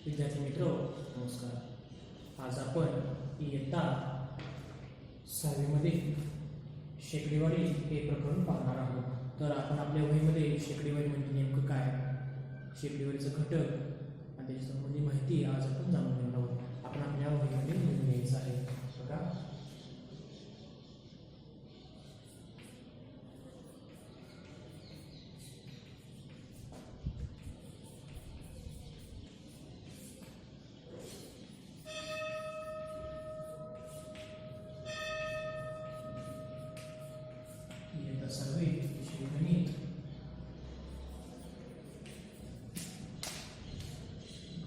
विद्यार्थी मित्र नमस्कार. आज आपण इयत्ता 6वीमध्ये शेकडेवारी हे प्रकरण पाहणार आहोत. तर आपण आपल्या वहीमध्ये शेकडेवारी म्हणजे नेमकं काय, शेकडेवारीचं घटक आणि त्याच्या संबंधी माहिती आज आपण जाणून घेणार आहोत. आपण आपल्या वहीमध्ये लिहून घ्यायचं आहे. बघा, सर्वे गणित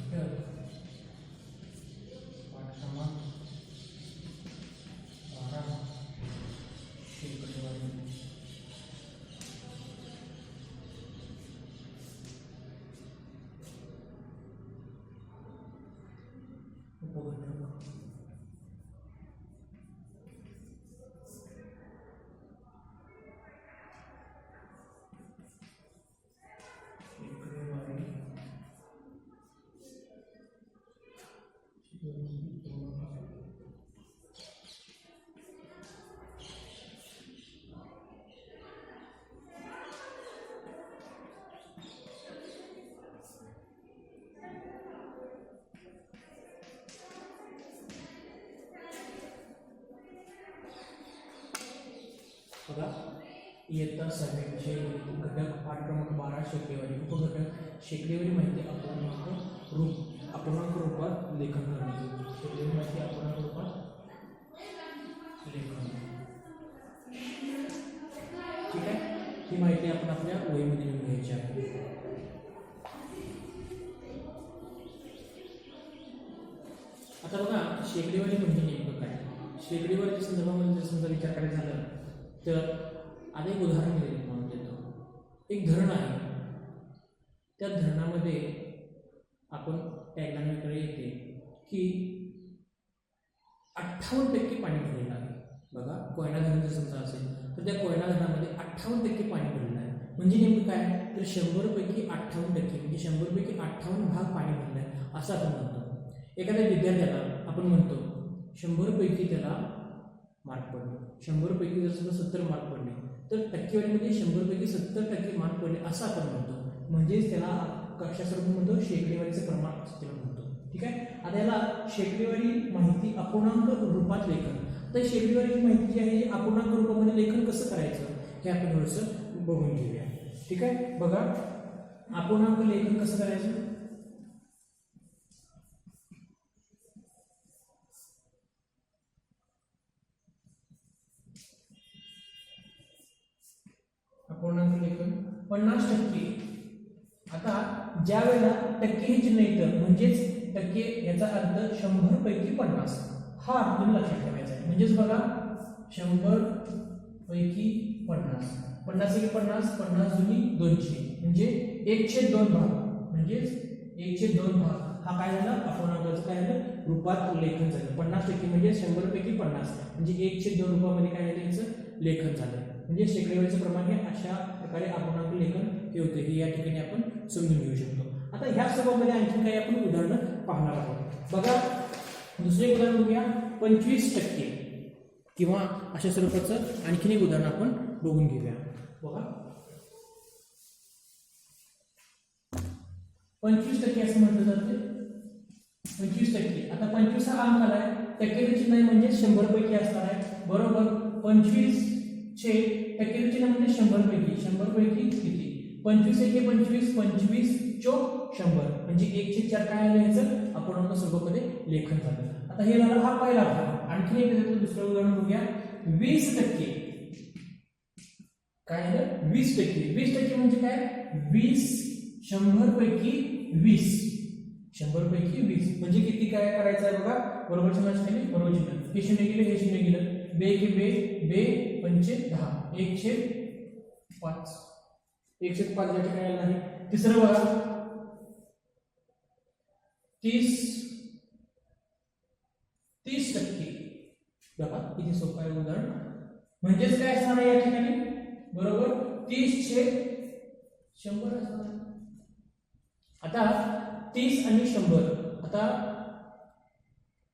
घटक पाठ क्रमांक 12 शेकडेवारी. उपघटक बघा, इयत्ता 6वीचे घटक पाठ क्रमांक 12 शेकडेवारी. उपघटक शेकडेवारी माहिती अपूर्णांक रूपात लेखन करणे. शेकडेवारी माहिती अपूर्णांक रूपात लेखन. ठीक आहे, ही माहिती आपण आपल्या वहीमध्ये लिहून घ्यायची आहे. आता बघा, शेकडेवारी म्हणजे नेमकं काय. शेकडेवारीच्या संदर्भामध्ये जर समजा विचार करायचा झाला तर आता एक उदाहरण म्हणून देतो. एक धरण आहे, त्या धरणामध्ये आपण टॅगलाईनकडे येते की 58% पाणी भरलेलं आहे. बघा, कोयना धरण जर समजा असेल तर त्या कोयना धरणामध्ये 58% पाणी भरलेलं आहे. म्हणजे नेमकं काय, तर 100पैकी 58% म्हणजे 100पैकी 58 भाग पाणी भरलं आहे असं आपण म्हणतो. एखाद्या विद्यार्थ्याला आपण म्हणतो 100पैकी त्याला मार्क पडले, 100पैकी जर समजा 70 मार्क पडले तर टक्केवारीमध्ये 100पैकी 70% मार्क पडले असं आपण म्हणतो. म्हणजेच त्याला कक्षा स्वरूप म्हणतो, शेकडेवारीचं प्रमाण असं त्याला म्हणतो. ठीक आहे, आता याला शेकडेवारी माहिती अपूर्णांक रूपात लेखन. तर शेकडेवारी माहिती जी आहे अपूर्णांक रूपामध्ये लेखन कसं करायचं हे आपण थोडंसं बघून घेऊया. ठीक आहे, बघा, अपूर्णांक लेखन कसं करायचं. अपूर्णांक लेखन 50%. आता ज्या वेळेला टक्के हे चिन्ह येतं म्हणजेच टक्के याचा अर्थ 100पैकी 50 हा अर्थ तुम्ही लक्षात ठेवायचा आहे. म्हणजेच बघा, 100पैकी 50, 50 × 50, 50 × 200 म्हणजे 1/2 भाग. म्हणजेच 1/2 भाग हा काय झाला, अपूर्णांकाचं काय झालं, रूपात लेखन झालं. 50% म्हणजे 100पैकी 50 म्हणजे 1/2 रूपामध्ये काय झालं, याचं लेखन झालं. म्हणजे शेकडेवारीचं प्रमाण हे अशा प्रकारे अपूर्णांक लेखन हे होते, हे या ठिकाणी आपण समजून घेऊ शकतो. आता ह्या स्वरूपामध्ये आणखी काही आपण उदाहरणं पाहणार आहोत. बघा, दुसरे उदाहरण बघूया, 25% किंवा अशा स्वरूपाचं आणखीन एक उदाहरण आपण बघून घेऊया. बघा, 25% असं म्हटलं जातं. 25%. आता 25 हा अंक आलाय, टक्केचं चिन्ह आहे म्हणजे 100पैकी असणार आहे. बरोबर, 25 चे टक्केचं चिन्ह म्हणजे 100पैकी. 100पैकी किती, 25 × 25, 25 × 100 म्हणजे 1/4 काय आलं, याचं अपूर्णांक स्वरूपामध्ये लेखन झालं. आता हे झालं हा पहिला भाग. आणखी एक दुसरं उदाहरण बघूया, 20%. काय झालं, 20%. 20% म्हणजे काय, 20 100पैकी 20. 100पैकी 20 म्हणजे किती, काय करायचं आहे बघा, बरोबर चिन्ह असते, बरोबर चिन्ह, हे 0 गेलं, हे 0 गेलं, बे की बे, बे 5 10, 1/5. 1/5 या ठिकाणी आलं आहे. तिसरं बघा, 30%. बघा किती सोपं आहे उदाहरण. म्हणजेच काय असणार आहे या ठिकाणी, बरोबर, 30/100 असणार. आता 30 आणि 100 आता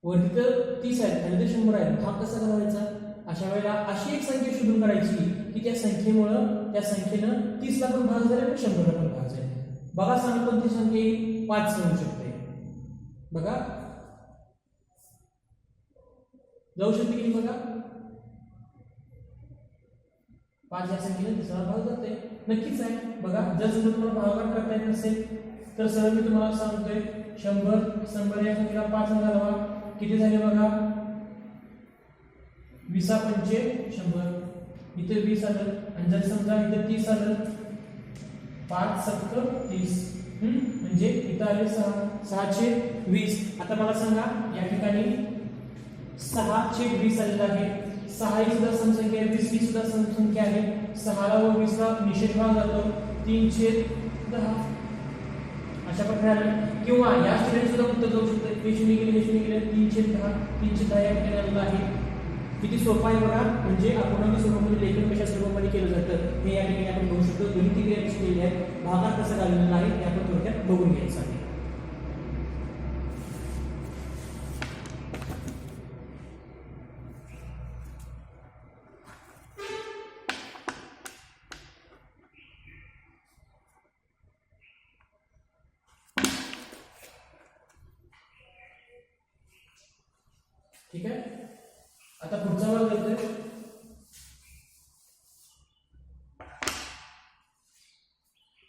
वरती तर 30 आहेत आणि ते 100 आहेत, भाग कसा करायचा? अशा वेळेला अशी एक संख्या शोधून काढायची की त्या संख्येमुळं त्या संख्येनं 30 ला पण भाग जाईल आणि 100 ला पण भाग जाईल. बघा सांगा कोणती संख्या येईल? 5 येऊ शकते. बघा जाऊ शकते की बघा 5 या संख्येला तिसरा भाग जाते. नक्कीच आहे. बघा जर समजा तुम्हाला भागाकार करता येत नसेल तर सरळ मी तुम्हाला सांगतोय 100 या संख्येला 5 ने घालवा, किती झाले बघा? 20 पंचे 100, इथे 20 आलं आणि जर समजा इथे 30 आलं, 5 सत्तर 30 म्हणजे इथं आले 6/20. आता मला सांगा या ठिकाणी 6/20 आलेला आहे. 6 ही सुद्धा समसंख्या आहे, 20 ही सुद्धा समसंख्या आहे. 6 ला व 20 ला निषेध भाग जातो, 3/10 अशा प्रकारे आलं. किंवा या स्टुडंट सुद्धा उत्तर जाऊ शकते. हे शून्य गेले 310 या ठिकाणी आलेलं आहे. किती सोपं आहे बघा. म्हणजे अपूर्णांक स्वरूपामध्ये लेखन कशा स्वरूपामध्ये केलं जातं हे या ठिकाणी आपण बघू शकतो. गणिती क्रिया कशी केली आहे, भागाकार कसा घाललेला आहे हे आपण थोडक्यात बघून घ्यायचं आहे. ठीक आहे. आता पुढचा भाग येतोय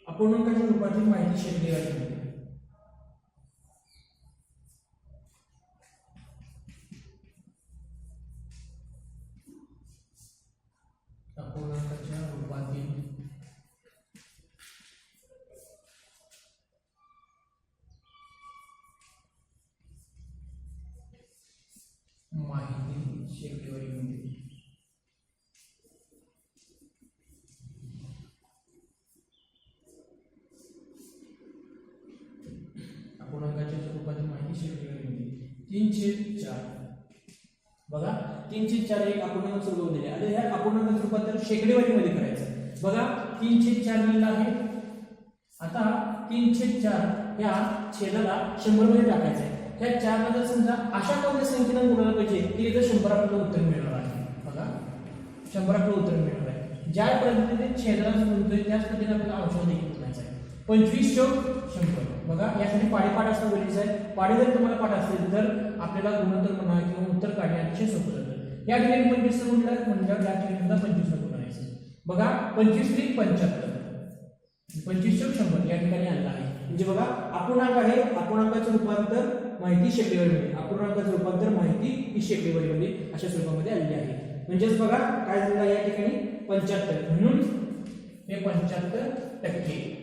अपूर्णांकाच्या रूपातील माहिती शेकडे वाटते. अपूर्णांकाच्या रूपातील माहिती शेकडेवारीमध्ये. अपूर्णांकाच्या स्वरूपातील माहिती शेकडेवारीमध्ये 3/4. बघा 3/4 एक अपूर्णांक स्वरूप दिले आणि ह्या अपूर्णांक रूपांतर शेकडेवारीमध्ये करायचं. बघा 3/4 लिहिलं आहे. आता 3/4 या छेदाला 100 मध्ये टाकायचं आहे. त्या 4 ला जर समजा अशा कोणत्या संख्येने गुणायला पाहिजे की इथे 100 आपल्याला उत्तर मिळणार आहे. बघा 100 आपल्याला उत्तर मिळणार आहे. ज्या पद्धतीने छेदाला गुणतोय त्याच पद्धतीने आपल्याला अंश देखील गुणायचा आहे. 25 + 100. बघा यासाठी पाढेपाठ असणं गरजेचं आहे. पाढे जर तुम्हाला पाठ असेल तर आपल्याला गुणोत्तर म्हणा किंवा उत्तर काढणे अतिशय सोपं जातं. या ठिकाणी 25 गुणलं म्हणजे या ठिकाणी सुद्धा 25 गुणायचं. बघा 25 × 75, 25 + 100 या ठिकाणी आलेला आहे. म्हणजे बघा अपूर्णांक आहे, अपूर्णांकाचं रूपांतर माहिती शेकडेवारीमध्ये, अपूर्णांकाचं रूपांतर माहिती ही शेकडेवारीमध्ये अशा स्वरूपामध्ये आलेली आहे. म्हणजेच बघा काय झालं या ठिकाणी 75 म्हणून हे 75%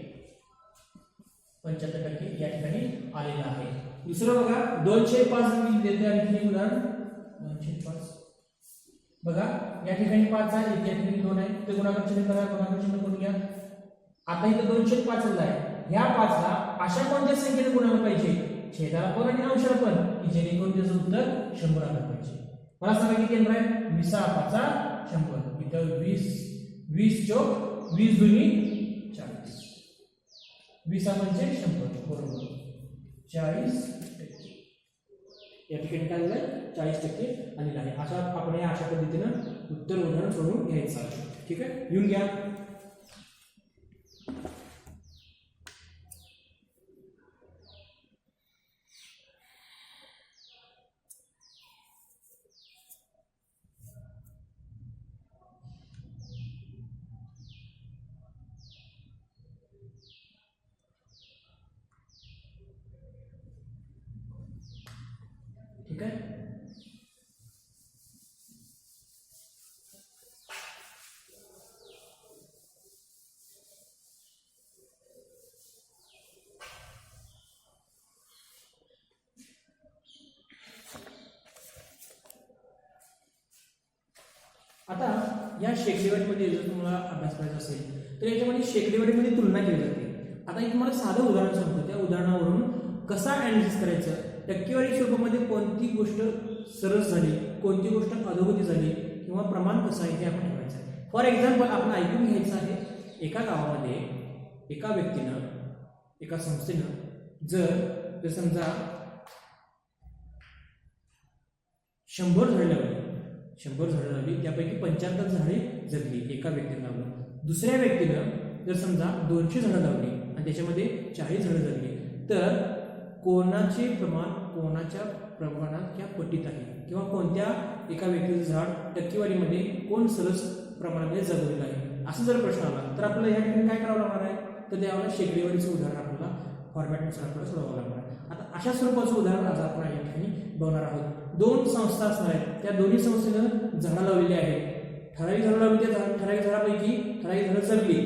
या ठिकाणी आलेलं आहे. दुसरं बघा 205 देते आणखी उदाहरण 205. बघा या ठिकाणी 5 आहे, या ठिकाणी 2 आहे, ते गुणाकार चिन्ह करा, गुणाकार चिन्ह करून घ्या. आता इथे 205 आलेला आहे. ह्या 5 ला अशा कोणत्या संख्येने गुणायला पाहिजे छेदाला पण आणि अंशाला पण की जेणेकरून त्याचं उत्तर 100 आलं पाहिजे. मला सांगा किती येणार आहे? 20 × 5 = 100. इथं 20 + 20 × 2 = 40. 20 म्हणजे 100 बरोबर 40%. या ठिकाणी काय झालं 40% आलेलं आहे. अशा आपण अशा पद्धतीनं उत्तर उदाहरण सोडून घ्यायचं आहे. ठीक आहे, लिहून घ्या. ठीक आहे. आता या शेकडेवारीमध्ये जर तुम्हाला अभ्यास करायचा असेल तर याच्यामध्ये शेकडेवारीमध्ये तुलना केली जाते. आता एक तुम्हाला साधं उदाहरण सांगतो, त्या उदाहरणावरून कसा ॲनालिसिस करायचं, टक्केवारी स्वरूपामध्ये कोणती गोष्ट सरस झाली, कोणती गोष्ट अधोगती झाली किंवा प्रमाण कसं आहे ते आपण ठरवायचं आहे. फॉर एक्झाम्पल आपण ऐकून घ्यायचं आहे, एका गावामध्ये एका व्यक्तीनं एका संस्थेनं जर समजा 100 झाडे लावली, 100 झाडं लावली, त्यापैकी 75 झाडे जगली, एका व्यक्तीने लावलं. दुसऱ्या व्यक्तीनं जर समजा 200 झाडं लावली आणि त्याच्यामध्ये 40 झाडं जगली, तर कोणाचे प्रमाण कोणाच्या प्रमाणात या पटीत आहे, किंवा कोणत्या एका व्यक्तीचं झाड टक्केवारीमध्ये कोण सरस प्रमाणामध्ये जगवलेलं आहे, असं जर प्रश्न आला तर आपल्याला या ठिकाणी काय करावं लागणार आहे, तर त्यावेळेला शेकडेवारीचं उदाहरण आपल्याला फॉर्मॅटनुसार आपल्याला सोडवावं लागणार आहे. आता अशा स्वरूपाचं उदाहरण आज आपण या ठिकाणी बघणार आहोत. 2 संस्था असणार आहेत, त्या दोन्ही संस्थेनं झाडं लावलेली आहेत, ठराविक झाडं लावली, त्या ठराविक झाडापैकी ठराविक झाडं जगली,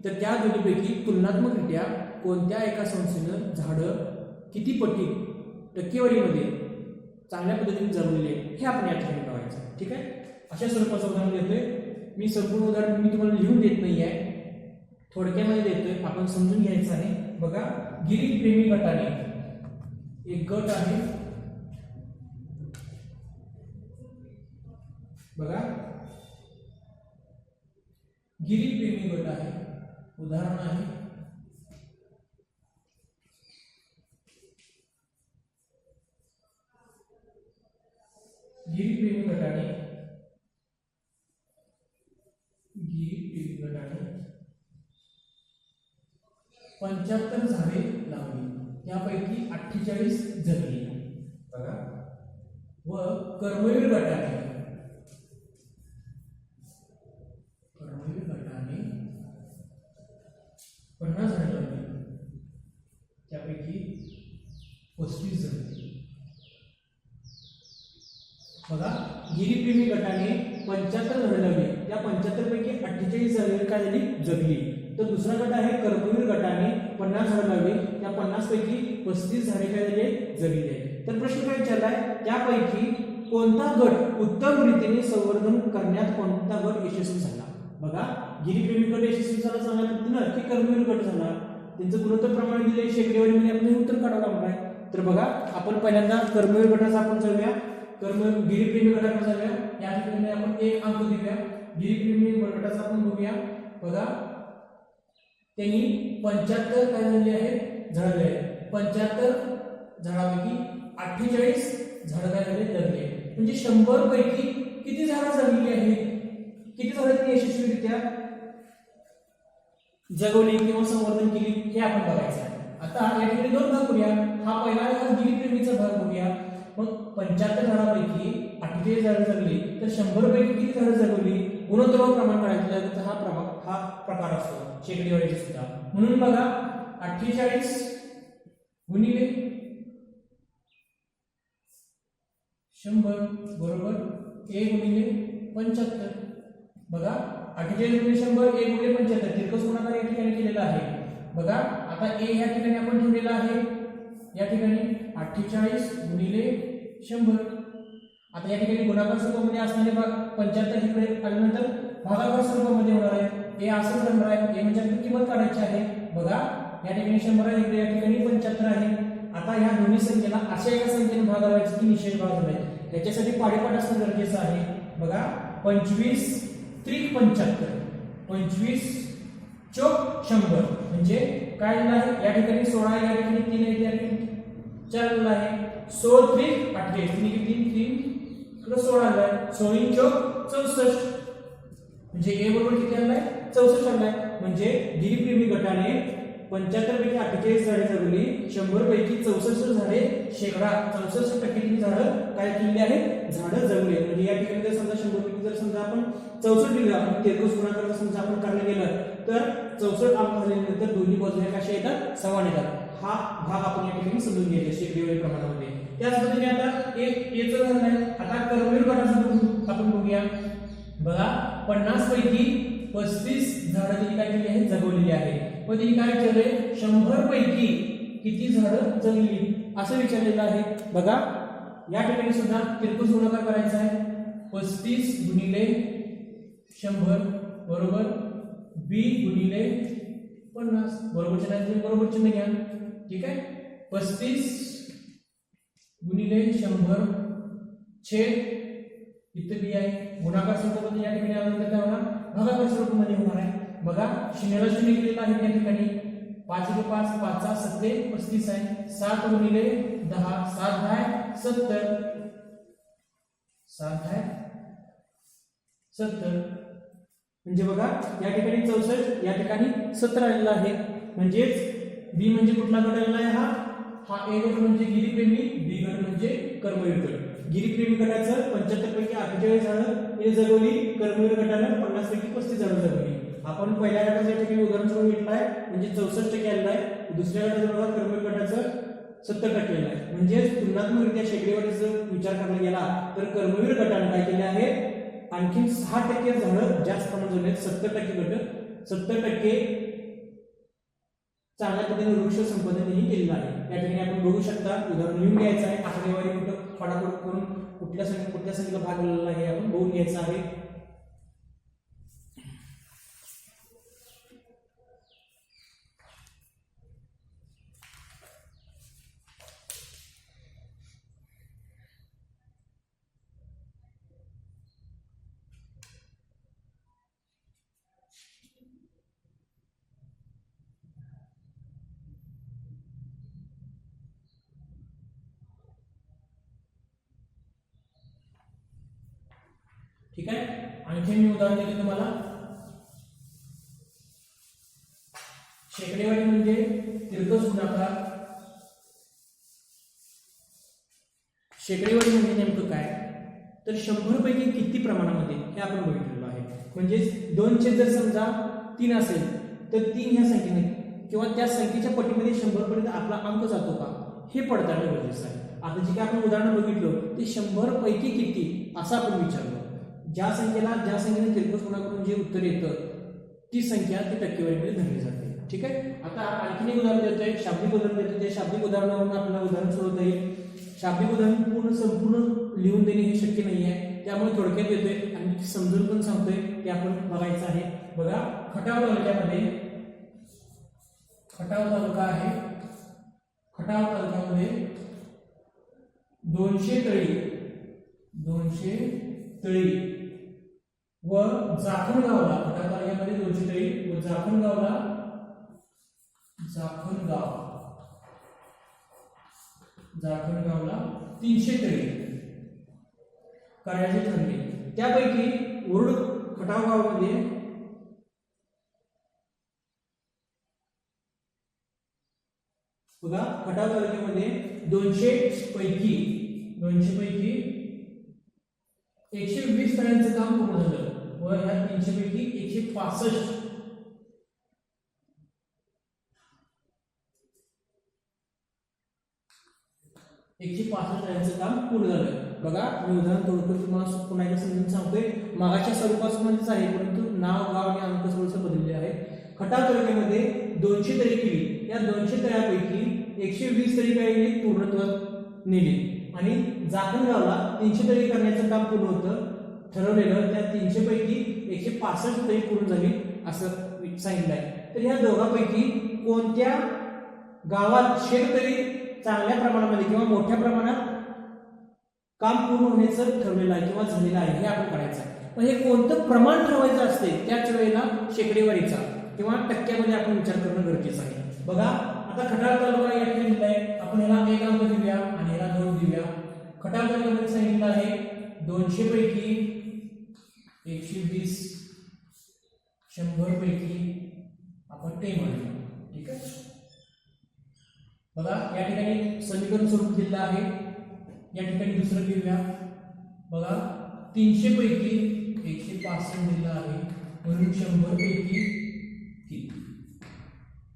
तर त्या दोन्हीपैकी तुलनात्मकरित्या कोणत्या एका संस्थेनं झाडं किती पटी टक्केवारीमध्ये चांगल्या पद्धतीने जगवलेली आहे हे आपण या ठिकाणी बघायचं. ठीक आहे, अशा स्वरूपाचं उदाहरण देतोय मी. संपूर्ण उदाहरण मी तुम्हाला लिहून देत नाही आहे, थोडक्यामध्ये देतोय, आपण समजून घ्यायचं आहे. बघा, गिरीप्रेमी गटाने, एक गट आहे बघा, गिरीप्रेमी गट आहे, उदाहरण आहे गिरीप्रेमी गटाने 75 झाडे लावली, त्यापैकी 48 जगली बघा. व कर्मवीर गटाने 50 झाडे लावली, त्यापैकी 35 जगली बघा. गिरीप्रेमी गटाने 75 झाडे लावली, त्या 75 पैकी 48 झाडे काय झाली, जगली. तर दुसरा गट आहे कर्मवीर गटाने 50 झाडे लावली, त्या 50 पैकी 35 झाडे काय झाले, जगली. तर प्रश्न काय विचारलाय, त्यापैकी कोणता गट उत्तम रीतीने संवर्धन करण्यात कोणता गट यशस्वी झाला. बघा, गिरीप्रेमी गट यशस्वी झाला चांगल्या पद्धतीनं की कर्मवीर गट झाला, त्यांचं गुणोत्तर प्रमाण दिले शेकडेवारीमध्ये, आपण उत्तर काढावं लागणार आहे. तर बघा, आपण पहिल्यांदा कर्मवीर गटाचा आपण जाऊया, गिरीप्रेमी गटाकडे जाऊया. या ठिकाणी आपण 1 अंक देऊया. गिरीप्रेमी गटाचा आपण बघूया. बघा, त्यांनी 75 काय झालेले आहेत, झाडे आहेत. 75 झाडापैकी 48 झाडं काय झाले, जगले. म्हणजे 100 पैकी किती झाडं जगलेली आहेत, किती झाडं त्यांनी यशस्वीरित्या जगवली किंवा संवर्धन केली हे आपण बघायचं आहे. आता या ठिकाणी 2 भाग करूया. हा पहिला गिरीप्रेमीचा भाग बघूया. मग 75 झाडापैकी 48 झाडं जगली, तर 100 पैकी किती झाडं जगवली, गुणोत्तर प्रमाण काढायचं तर हा प्रकार असतो शेकडेवारीचा सुद्धा. म्हणून बघा, 48 गुणिले 100 बरोबर 1 गुणिले 75. बघा, 48 गुणिले 100 1 गुणिले 75 तिरकस गुणाकार या ठिकाणी केलेला आहे. बघा, आता a या ठिकाणी आपण ठेवलेला आहे, या ठिकाणी 48 गुणिले 100. आता या ठिकाणी गुणाकार स्वरूपामध्ये असणारे 75 इकडे आल्यानंतर भागाकार स्वरूपामध्ये होणार आहे. हे असंच राहणार आहे, हे म्हणजे किंमत काढायची आहे. बघा, या ठिकाणी 100 आहे, इकडे या ठिकाणी 75 आहे. आता ह्या दोन्ही संख्येला अशा एका संख्येने भाग लावायचा की निषेध भाग होईल, याच्यासाठी पाडेपाठ असणं गरजेचं आहे. बघा, 25 त्रिक 75, 25 चौक 100 म्हणजे काय झालं आहे, या ठिकाणी 16 या ठिकाणी 3 आहे, या ठिकाणी 4 आहे. 16 त्रिक 48, 3 इकडे 16 आलाय, 16 चौक 64 म्हणजे a बरोबर किती आलाय, 64 आलाय. म्हणजे गिरीप्रेमी गटाने 75 पैकी 48 झाडे जगवली, 100 पैकी 64 झाडे, शेकडा 64% झाडं काय केलेली आहेत, झाडं जगवली. म्हणजे या ठिकाणी जर समजा 100 पैकी जर समजा आपण 64 दिलं, आपण तिरकस गुणाकार समजा आपण करायला गेलं तर 64 अंक झाल्यानंतर दोन्ही बाजूने कशा येतात, समान येतात. हा भाग आपण या ठिकाणी समजून घ्यायचा शेकडेवारी प्रमाणामध्ये. त्याच पद्धतीने आता एक झालं आहे. आता कर्मवीर गटाचं आपण बघूया. बघा, 50 पैकी 35 झाडं त्यांनी काय केली आहेत, जगवलेली आहे. मग त्यांनी काय विचारलंय, 100 पैकी किती झाडं जगली असं विचारलेलं आहे. बघा, या ठिकाणी सुद्धा तिरकस गुणाकार करायचा आहे. 35 गुणिले 100 बरोबर b गुणिले 50 बरोबर चिन्ह, बरोबर चिन्ह घ्या. ठीक आहे, 35 गुणिले 100 छेद इथे बी आहे, गुणाकार स्वरूपामध्ये या ठिकाणी आल्यानंतर काय होणार, भागाकार स्वरूपामध्ये होणार आहे. बघा, शून्याला शून्य केलेलं आहे त्या ठिकाणी. 5 × 5 5 7 35 आहे. 7 गुणिले 10 7 10 70 7 आहे 70, म्हणजे बघा या ठिकाणी 64, या ठिकाणी 17 आलेला आहे. म्हणजेच बी म्हणजे कुठला गट आलेला आहे? हा ए गट म्हणजे गिरीप्रेमी, बी गट म्हणजे कर्मवीर गट. गिरीप्रेमी गटाचं 75 पैकी 48 झाडं हे जगवली, कर्मवीर गटानं 50 पैकी 35 झाडं जगवली. आपण पहिल्या गटाच्या ठिकाणी उदाहरण सोडून घेतलं आहे, म्हणजे 64% आलेलं आहे. दुसऱ्या गटाचं बघा कर्मवीर गटाचं 70% आलेलं आहे. म्हणजे तुलनात्मकरित्या शेकडेवारीचा विचार करण्यात गेला तर कर्मवीर गटाने काय केले आहे? आणखी 6% झाडं जास्त प्रमाणात जगवली आहेत. 70% गट 70% चांगल्या पद्धतीने वृक्ष संपदेनेही केलेला आहे. या ठिकाणी आपण बघू शकता, उदाहरण लिहून घ्यायचं आहे. आकडेवारी कुठं फटाफट करून कुठल्या संख्येला भाग दिलेला आहे आपण बघून घ्यायचं आहे. ठीक आहे. आणखी मी उदाहरण देतो तुम्हाला. शेकडेवारी म्हणजे तिरकस गुणाकार. शेकडेवारी म्हणजे नेमकं काय? तर 100 पैकी किती प्रमाणामध्ये हे आपण बघितलेलं आहे. म्हणजे 2 जर समजा 3 असेल तर 3 ह्या संख्येने किंवा त्या संख्येच्या पटीमध्ये 100 पर्यंत आपला अंक जातो का हे पडताळणे गरजेचं आहे. आता जे काय आपण उदाहरण बघितलं ते 100 पैकी किती असं आपण विचारलं. ज्या संख्येने तिरकस गुणाकारून जे उत्तर येतं ती संख्या ती टक्केवारीमध्ये धरली जाते. ठीक आहे. आता आणखी एक उदाहरण देतोय, शाब्दिक उदाहरण देतोय. त्या शाब्दिक उदाहरणावरून आपल्याला उदाहरण सोडवता येईल. शाब्दिक उदाहरण संपूर्ण लिहून देणे हे शक्य नाही आहे, त्यामुळे थोडक्यात देतोय आणि समजून पण सांगतोय ते आपण बघायचं आहे. बघा, खटाव तालुक्यामध्ये खटाव तालुका आहे. खटाव तालुक्यामध्ये 200 तळी व जाखणगावला, खटाव तालुक्यामध्ये 200 तळी व जाखणगाव 300 तळी करायचे ठरले. त्यापैकी उरुड खटाव गावामध्ये बघा, खटाव तालुक्यामध्ये 200 पैकी 120 तळ्यांचं काम पूर्ण झालं व ह्या 300 पैकी 165 तळ्यांचं काम पूर्ण झालं. बघा, मी उदाहरण थोडक्यात तुम्हाला पुन्हा एकदा समजून सांगतोय. मागाच्या स्वरूपामध्येच आहे, परंतु नाव, गाव आणि अंक थोडंसं बदलले आहे. खटाव तालुक्यामध्ये 200 तळी केली. या 200 तळ्यापैकी 120 तळी काही पूर्णत्वास नेली आणि जाखणगावला 300 तळी करण्याचं काम पूर्ण होतं ठरवलेलं. त्या 300 पैकी 165 तळी पूर्ण झाली असं सांगितलं आहे. तर या दोघांपैकी कोणत्या गावात शेततळी चांगल्या प्रमाणामध्ये किंवा मोठ्या प्रमाणात काम पूर्ण होण्याचं ठरलेलं आहे किंवा झालेलं आहे हे आपण करायचं आहे. म्हणजे कोणतं प्रमाण ठरवायचं असते त्याच वेळेला शेकडेवारीचा किंवा टक्क्यामध्ये आपण विचार करणं गरजेचं आहे. बघा, आता खटाव तालुका या ठिकाणी दिला आहे. आपण ह्याला 1 अंक देऊया आणि ह्याला 2 देऊया. खटाव तालुक्यामध्ये सांगितलं आहे 200 पैकी 120, 100 पैकी आपण ते म्हणूया. ठीक आहे. बघा, या ठिकाणी समीकरण स्वरूप दिलेलं आहे. या ठिकाणी दुसरं घेऊया. बघा, 300 पैकी 165 दिलेलं आहे म्हणून 100 पैकी किती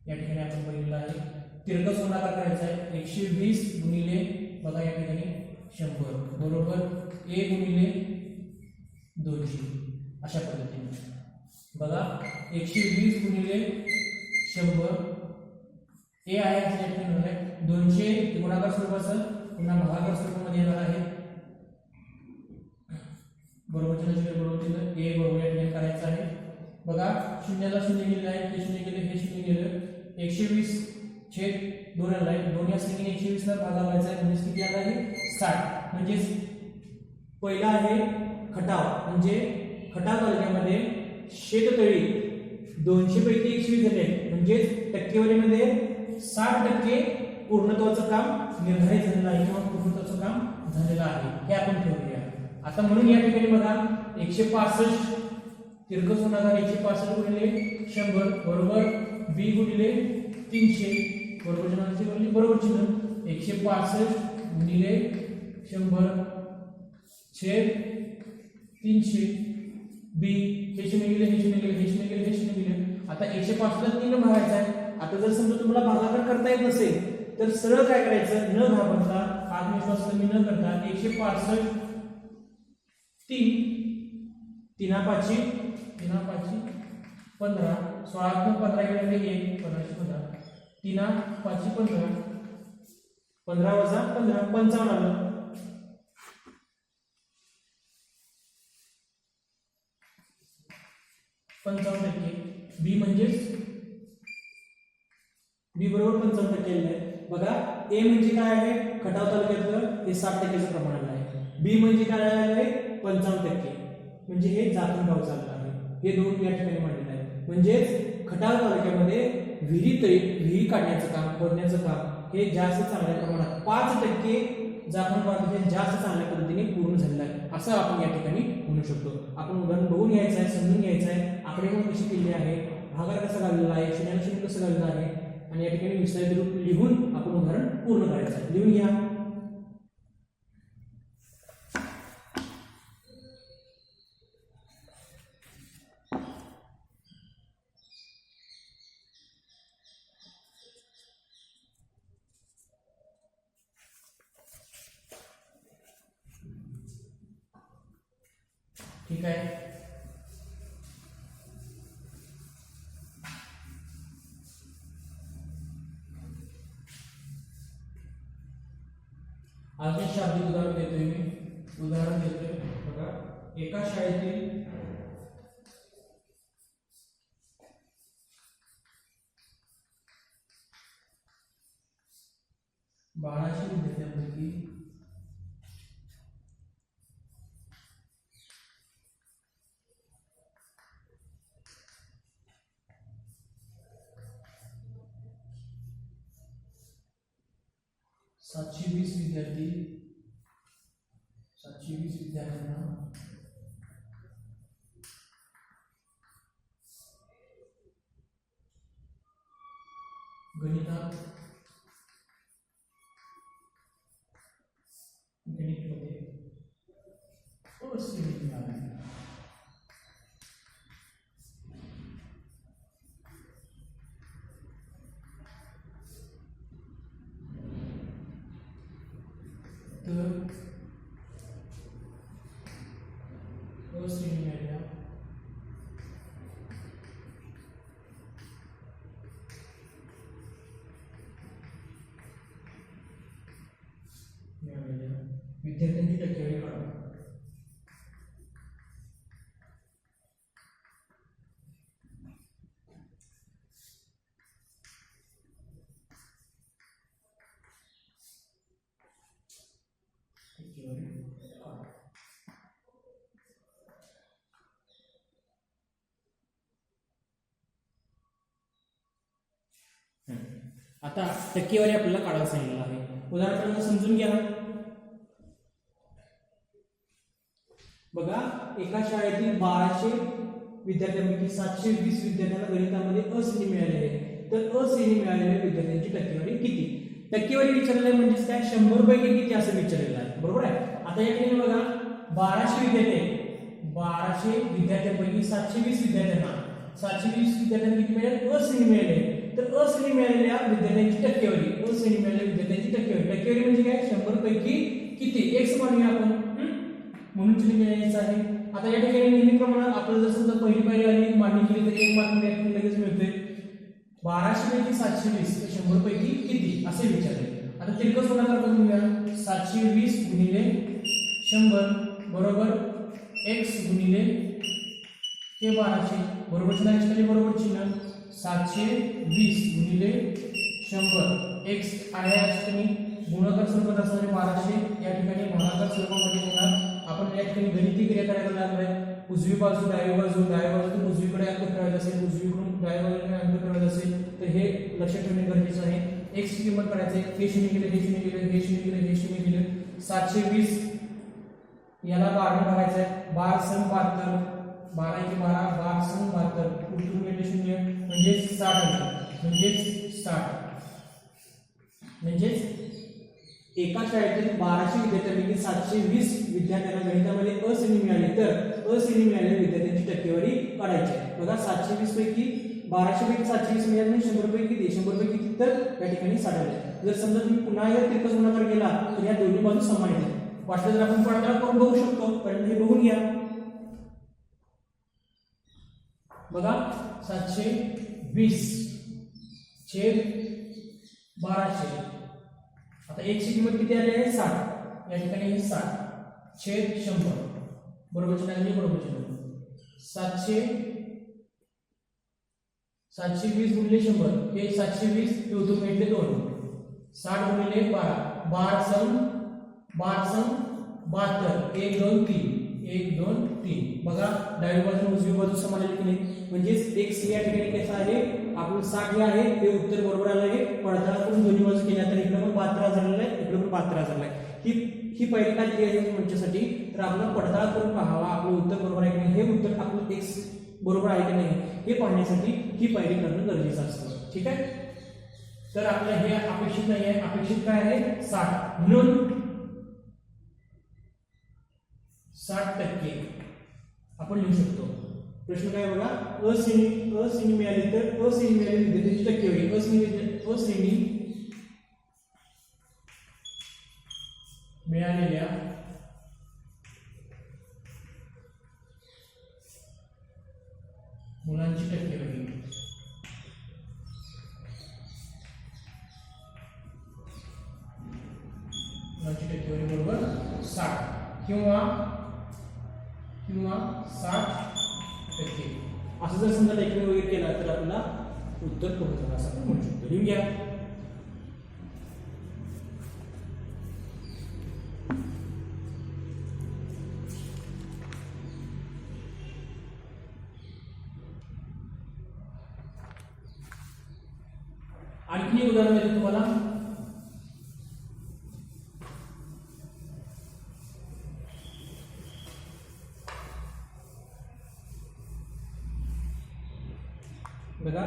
या ठिकाणी आपण बघितलं आहे. तिरकस गुणाकार करायचा आहे. 120 गुणिले बघा या ठिकाणी 100 बरोबर A गुणिले 200 अशा पद्धतीने. बघा, 120 गुणिले 100 A आहे असं या ठिकाणी होणार आहे. 200 गुणाकार स्वरूपाचं पुन्हा भागाकार स्वरूपामध्ये येणार आहे. बरोबर बरोबर A बरोबर या ठिकाणी करायचं आहे. बघा, शून्याला 0 गेलेलं आहे, ते 0 गेले, हे 0 गेलं. 120/2 आला आहे. 2 या संख्येने 120 ला भागावायचा आहे म्हणजे किती आला आहे? 60. म्हणजे पहिला आहे खटाव. म्हणजे खटाव तालुक्यामध्ये शेततळी 200 पैकी 120 झाले म्हणजे टक्केवारीमध्ये 60% पूर्णत्वाचं काम निर्धारित झालेलं आहे किंवा पूर्णत्वाचं काम झालेलं आहे हे आपण ठेवूया. आता म्हणून या ठिकाणी बघा 165 तिरकस गुणाकार 165 गुणिले 100 बरोबर b गुणिले 300 बरोबर चिन्हाची बनली बरोबर चिन्ह 165 गुणिले 100 छेद 300 b हे शून्य गेले हे शून्य गेले हे शून्य गेले हे शून्य गेले. आता 105 ला 3 भागायचा आहे. आता जर समजा तुम्हाला भागाकार करता येत नसेल तर सरळ काय करायचं न घाबरता आत्मविश्वास कमी न करता 165 3 5 15 16 15 गेले 1 15 3 5 15 15 वजा 15 55 आलं. बी म्हणजेच बी बरोबर 55% आहे. बघा ए म्हणजे काय आहे खटाव तालुक्यातलं हे 60% प्रमाणात आहे. बी म्हणजे काय आहे 55% म्हणजे हे जातून गाव चाललं आहे. हे दोन या ठिकाणी मांडलेलं आहे. म्हणजेच खटाव तालुक्यामध्ये विहिरी काढण्याचं काम खोदण्याचं काम हे जास्त चांगल्या प्रमाणात 5% जातून गाव जास्त चांगल्या पद्धतीने पूर्ण झालेलं आहे असं आपण या ठिकाणी म्हणू शकतो. आपण उदाहरण बघून घ्यायचं आहे समजून घ्यायचं आहे आकडेमोड कशी केली आहे भागाकार कसा घाललेला आहे शून्याला शून्य कसं घाललेलं आहे आणि या ठिकाणी विस्तारित रूप लिहून आपण उदाहरण पूर्ण करायचं आहे. लिहून घ्या. ठीक आहे. अजून शाब्दिक उदाहरण देतोय मी उदाहरण देतोय बघा एका शाळेतील बाळाशी विद्यार्थ्यांपैकी 720 विद्यार्थ्यांना गणितमध्ये अश्रेणी मिळाली. तर अश्रेणी मिळाल्या विद्यार्थ्यांची टक्केवारी काढा. आता टक्केवारी आपल्याला काढायला सांगितलं आहे. उदाहरण समजून घ्या. बघा एका शाळेतील 1200 विद्यार्थ्यांपैकी 720 विद्यार्थ्यांना गणितामध्ये अश्रेणी मिळाली आहे. तर अश्रेणी मिळालेल्या विद्यार्थ्यांची टक्केवारी किती. टक्केवारी विचारलेलं आहे म्हणजेच काय 100 पैकी किती असं विचारलेलं आहे बरोबर आहे. आता या ठिकाणी बघा 1200 विद्यार्थ्यांपैकी 720 विद्यार्थ्यांना किती मिळाले अश्रेणी मिळाले. तर अश्रेणी मिळालेल्या विद्यार्थ्यांची टक्केवारी टक्केवारी म्हणजे काय 100 पैकी किती x मानूया आपण म्हणून चिन्ह मिळायचं आहे. आता या ठिकाणी नेहमीप्रमाणे आपल्याला जर समजा पहिली पायरी आली मांडणी केली तर 1 मार्क लगेच मिळते. 1200 पैकी 720 तर 100 पैकी किती असे विचारले. आता तिरकस गुणाकार करून घ्या 720 गुणिले 100 बरोबर x गुणिले ते 1200 बरोबर चिन्ह बरोबर चिन्ह 720 गुणिले 100 x आहे असताना गुणाकार स्वरूपात असणारे 1200 या ठिकाणी भागाकार स्वरूपामध्ये होणार. आपण या ठिकाणी गणिती क्रिया करायला लागलोय. उजवी बाजू डावी बाजूतून उजवीकडे अंक ठेवायचा असेल उजवीकडून डाव्या बाजूकडे अंक ठेवायचा असेल तर हे लक्षात ठेवणे गरजेचं आहे. x ची किंमत काढायची हे 0 गेले हे 0 गेले हे 0 गेले हे 0 गेले 720 याला 12 भागायचं आहे, 12 सम 72, 12 एके 12, 12 सम 72, उतरून मिळते 0 म्हणजे 60 म्हणजे 60 म्हणजे एका शाळेतील 1200 विद्यार्थ्यांपैकी 720 विद्यार्थ्यांना गणितामध्ये अश्रेणी मिळाली तर अश्रेणी मिळालेल्या विद्यार्थ्यांची टक्केवारी काढायची आहे. बघा 720 पैकी 1200 पैकी 720 मिळाले 100 पैकी किती, 100 पैकी किती, तर या ठिकाणी 60 आले. जर समजा तुम्ही पुन्हा या तिरकस गुणाकार केला तर या दोन्ही बाजू समान येतील. वाटलं तर आपण पडताळा करून बघू शकतो, पण हे बघून घ्या. बघा 720 छेद 1200, आता x ची किंमत किती आली आहे 60, या ठिकाणी 60 छेद 100 बरोबर चिन्ह बरोबर चिन्ह 720 गुणिले 100 हे 720 हे उतरून भेटले 2, 60 गुणिले 12, 12 सम 72, 1 2 3, 1 2 3. बघा डावी बाजू उजवी बाजू समान आली की नाही, म्हणजे x या ठिकाणी कसा आहे आपण 60 हे आहे ते उत्तर बरोबर आलं आहे. पडताळा करून दोन्ही बाजू केल्या तर इकडे पण 72 झालेलं आहे, इकडे पण 72 झालेलं आहे. ही पहिली काय दिली आहे म्हणण्यासाठी तर आपल्याला पडताळा करून पाहावा आपलं उत्तर बरोबर आहे की नाही, हे उत्तर आपलं x बरोबर आहे की नाही हे पाहण्यासाठी ही पायरी करणं गरजेचं असतं. ठीक आहे, तर आपल्याला हे अपेक्षित नाही आहे, अपेक्षित काय आहे 60 म्हणून 60% आपण लिहू शकतो. प्रश्न काय बघा, अश्रेणी मिळाली तर अश्रेणी मिळालेली विद्यार्थ्यांची टक्केवारी, अश्रेणी मिळालेल्या मुलांची टक्केवारी बरोबर 60 किंवा 60%. असं जर समजा टेक्निक वगैरे केला तर आपल्याला उत्तर पोहोचणार असं आपण म्हणू शकतो. लिहून घ्या. आणखी एक उदाहरण देतो तुम्हाला. बघा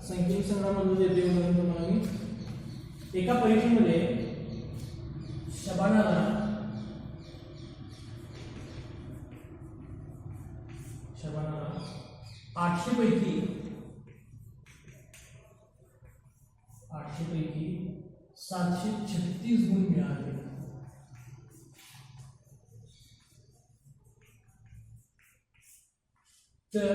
संख्येची संग्रहामधून देते उदाहरण तुम्हाला मी. एका परीक्षेमध्ये शबानाला 800 पैकी 736 गुण मिळाले. तर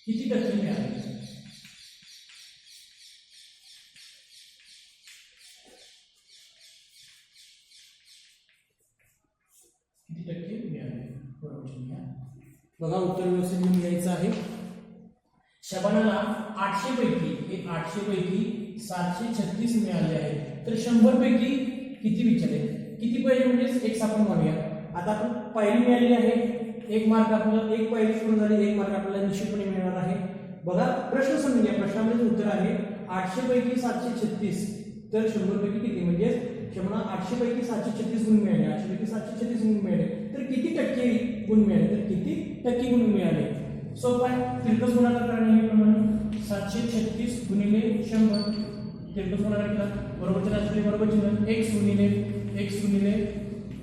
किती टक्के मिळाले? किती टक्के मिळाले बरोबर घ्या. बघा उत्तर व्यवस्थित लिहून घ्यायचं आहे. शबानाला 800 पैकी 736 मिळाले आहेत. तर 100 पैकी किती विचारले, किती पाहिजे म्हणजे एक आपण म्हणूया. आता आपण पहिली मिळालेली आहे, एक मार्क आपल्याला एक पहिली पूर्ण झाली, एक मार्क आपल्याला निश्चितपणे मिळणार आहे. बघा प्रश्न समजून घ्या. प्रश्नामध्ये उत्तर आहे 800 पैकी 736, तर 100 पैकी किती म्हणजे शबाना 800 पैकी 736 गुण मिळाले, 800 पैकी 736 गुण मिळाले. तर किती टक्के गुण मिळाले, तर किती टक्के गुण मिळाले? सोपं आहे. तिरकस गुणाकार करणे हे प्रमाणे 736 गुणिले 100 तिरकस गुणाकार केला बरोबर चिन्ह बरोबर चिन्ह x गुणिले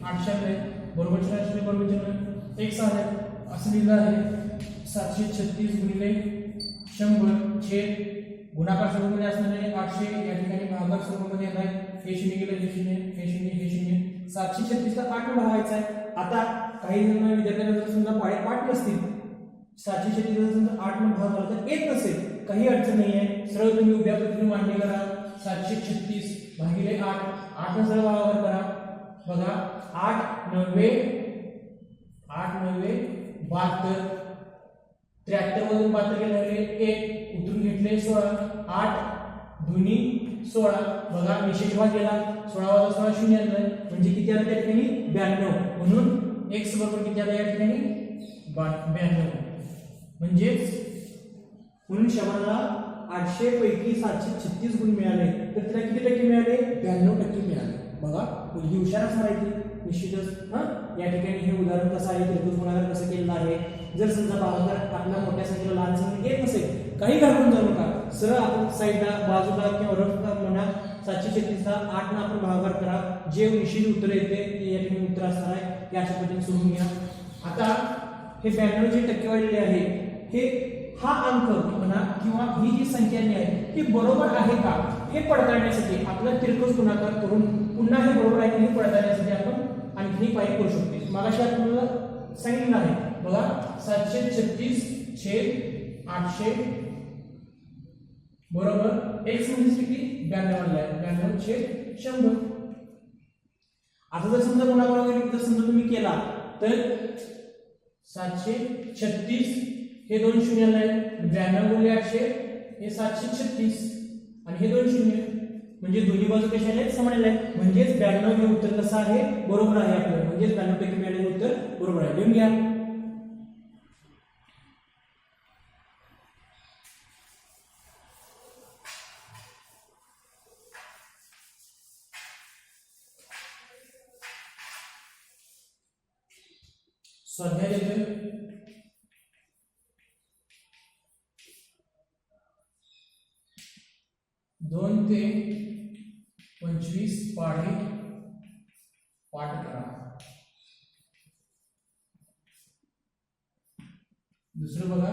800 आहे बरोबर चिन्ह बरोबर चिन्ह x आहे असं लिहिलं आहे. 736 गुणिले 100 छेद गुणाकार स्वरूपामध्ये असणारे 800 या ठिकाणी भागाकार स्वरूपामध्ये येत आहे. हे शून्य गेलं, हे शून्य, हे शून्य, हे शून्य. 736 ला 8 ने भागायचा आहे. आता काही जण विद्यार्थ्यांना जर समजा पाठ नसतील, 736 जर समजा 8 ने भाग झाला तर येत नसेल, काही अडचण नाही आहे. सरळ तुम्ही उभ्या पद्धतीने मांडणी करा. 736 भागिले 8 ने सरळ भागाकार करा. बघा 8 9 72, 73 मधून 72 गेले 1 उतरून घेतले 16, 8 दुनी 16. बघा विशेष भाग गेला 16 + 16 शून्य आलं म्हणजे किती आलं त्या ठिकाणी 92. म्हणून x बरोबर किती आलं या ठिकाणी 92. म्हणजेच म्हणून शबानाला 800 पैकी 736 गुण मिळाले तर तिला किती टक्के मिळाले 92% मिळाले. बघा मुलगी हुशार असणार आहे ती निश्चितच हां. या ठिकाणी हे उदाहरण कसं आहे, त्रिभुज गुणाकार कसं केलेलं आहे. जर समजा भागाकार आपल्या मोठ्या संख्येला लहान संख्या येत नसेल, काही घालून जाऊ नका, सरळ आपण साईडला बाजूला किंवा रफ म्हणा 736 ला 8 ना आपण भागाकार करा. जे निश्चित उत्तर येते ते या ठिकाणी उत्तर असणार आहे. या अशा पद्धतीने सोडून घ्या. आता हे 92 जी टक्केवारी आहे, हे हा अंक म्हणा किंवा ही जी संख्या आहे ही बरोबर आहे का हे पडताळण्यासाठी आपला तिरकस गुणाकार करून पुन्हा हे बरोबर आहे की हे पडताळण्यासाठी आपण आणखी पायरी करू शकतो. मागाशी आपल्याला सांगितलं आहे बघा 736 छेद 800 बरोबर x म्हणजे किती 92 आला आहे 92 छेद 100. आता जर समजा गुणाकार वगैरे जर समजा तुम्ही केला तर 736 हे 2 शून्य आहे 92 गुणिले 800 हे 736 आणि हे 2 शून्य म्हणजे दोन्ही बाजू कशा आहेत समान आहेत. म्हणजेच 92 हे उत्तर कसं आहे बरोबर आहे आपलं. म्हणजेच 92 पैकी मिळालेले उत्तर बरोबर आहे. लिहून घ्या. स्वाध्याय देतोय 2 ते 25 पाढे पाठ करा. दुसरं बघा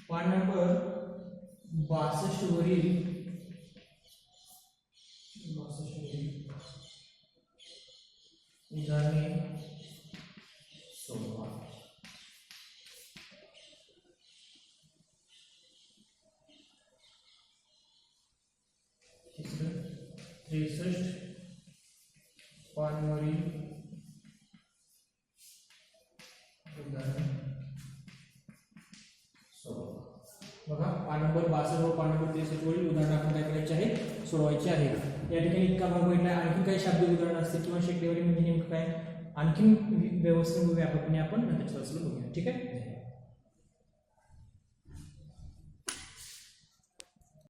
पाठ नंबर 62 वरील उदाहरणे सोडवा. तिसरं 63 पानावरील उदाहरण सोडवा. बघा पान नंबर 62 व पान नंबर 63 वरील उदाहरण आपण काय करायचे आहे सोडवायचे आहे. या ठिकाणी इतका भाग भेटला. आणखी काही शाब्दिक उदाहरण असते किंवा शेकडेवारी म्हणजे नेमकं काय आणखी व्यवस्थित व्यापकपणे आपण नंतर बघूया. ठीक आहे.